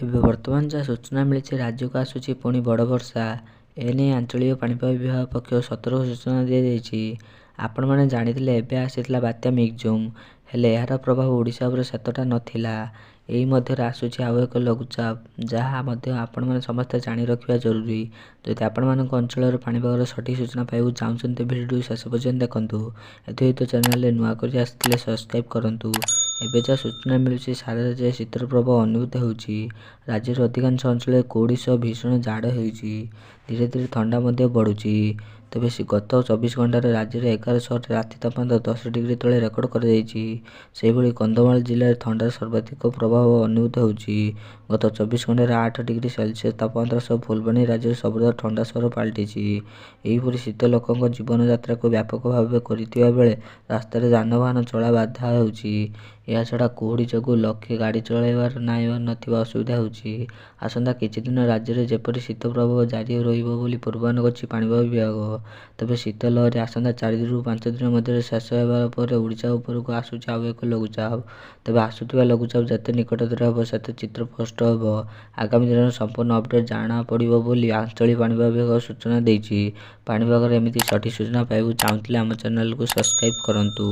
ଏବେ ବର୍ତ୍ତମାନ ଯାହା ସୂଚନା ମିଳିଛି ରାଜ୍ୟକୁ ଆସୁଛି ପୁଣି ବଡ଼ ବର୍ଷା। ଏନେଇ ଆଞ୍ଚଳିକ ପାଣିପାଗ ବିଭାଗ ପକ୍ଷରୁ ସତର୍କ ସୂଚନା ଦିଆଯାଇଛି। ଆପଣମାନେ ଜାଣିଥିଲେ ଏବେ ଆସିଥିଲା ବାତ୍ୟା ମିଗଜୁମ୍, ହେଲେ ଏହାର ପ୍ରଭାବ ଓଡ଼ିଶା ଉପରେ ସେତେଟା ନଥିଲା। ଏହି ମଧ୍ୟରେ ଆସୁଛି ଆଉ ଏକ ଲଘୁଚାପ, ଯାହା ମଧ୍ୟ ଆପଣମାନେ ସମସ୍ତେ ଜାଣି ରଖିବା ଜରୁରୀ। ଯଦି ଆପଣମାନଙ୍କ ଅଞ୍ଚଳର ପାଣିପାଗର ସଠିକ୍ ସୂଚନା ପାଇବାକୁ ଚାହୁଁଛନ୍ତି ତେବେ ଭିଡ଼ିଓ ଶେଷ ପର୍ଯ୍ୟନ୍ତ ଦେଖନ୍ତୁ। ଏଥିସହିତ ଚ୍ୟାନେଲରେ ନୂଆ କରି ଆସିଥିଲେ ସବସ୍କ୍ରାଇବ୍ କରନ୍ତୁ। ଏବେ ଯାହା ସୂଚନା ମିଳୁଛି ସାରା ରାଜ୍ୟରେ ଶୀତର ପ୍ରଭାବ ଅନୁଭୂତ ହେଉଛି। ରାଜ୍ୟର ଅଧିକାଂଶ ଅଞ୍ଚଳରେ କୁହୁଡ଼ି ସହ ଭୀଷଣ ଝାଡ଼ ହେଉଛି। ଧୀରେ ଧୀରେ ଥଣ୍ଡା ମଧ୍ୟ ବଢ଼ୁଛି। ତେବେ ଗତ 24 ଘଣ୍ଟାରେ ରାଜ୍ୟର 11 ସହରରେ ରାତି ତାପମାତ୍ରା 10 ଡିଗ୍ରୀ ତଳେ ରେକର୍ଡ କରାଯାଇଛି। ସେହିଭଳି କନ୍ଧମାଳ ଜିଲ୍ଲାରେ ଥଣ୍ଡାର ସର୍ବାଧିକ ପ୍ରଭାବ ଅନୁଭୂତ ହେଉଛି। ଗତ 24 ଘଣ୍ଟାରେ 8 ଡିଗ୍ରୀ ସେଲ୍ସିୟସ୍ ତାପମାତ୍ରା ସହ ଫୁଲବାଣୀ ରାଜ୍ୟର ସବୁଠାରୁ ଥଣ୍ଡା ସହର ପାଲଟିଛି। ଏହିପରି ଶୀତ ଲୋକଙ୍କ ଜୀବନଯାତ୍ରାକୁ ବ୍ୟାପକ ଭାବେ କରିଥିବା ବେଳେ ରାସ୍ତାରେ ଯାନବାହନ ଚଳା ବାଧା ହେଉଛି। ଏହାଛଡ଼ା କୁହୁଡ଼ି ଯୋଗୁଁ ଲୋକେ ଗାଡ଼ି ଚଳାଇବାରେ ନଥିବା ଅସୁବିଧା ହେଉଛି। ଆସନ୍ତା କିଛି ଦିନ ରାଜ୍ୟରେ ଯେପରି ଶୀତ ପ୍ରଭାବ ଜାରି ରହିବ ବୋଲି ପୂର୍ବାନୁମାନ କରିଛି ପାଣିପାଗ ବିଭାଗ। ତେବେ ଶୀତ ଲହରୀ ଆସନ୍ତା 4ରୁ 5 ଦିନ ମଧ୍ୟରେ ଶେଷ ହେବା ପରେ ଓଡ଼ିଶା ଉପରକୁ ଆସୁଛି ଆଉ ଏକ ଲଘୁଚାପ। ତେବେ ଆସୁଥିବା ଲଘୁଚାପ ଯେତେ ନିକଟତର ହେବ ସେତେ ଚିତ୍ର ସ୍ପଷ୍ଟ ହେବ। ଆଗାମୀ ଦିନରେ ସମ୍ପୂର୍ଣ୍ଣ ଅପଡେଟ୍ ଜଣାପଡ଼ିବ ବୋଲି ଆଞ୍ଚଳିକ ପାଣିପାଗ ବିଭାଗ ସୂଚନା ଦେଇଛି। ପାଣିପାଗର ଏମିତି ସଠିକ୍ ସୂଚନା ପାଇବାକୁ ଚାହୁଁଥିଲେ ଆମ ଚ୍ୟାନେଲକୁ ସବସ୍କ୍ରାଇବ୍ କରନ୍ତୁ।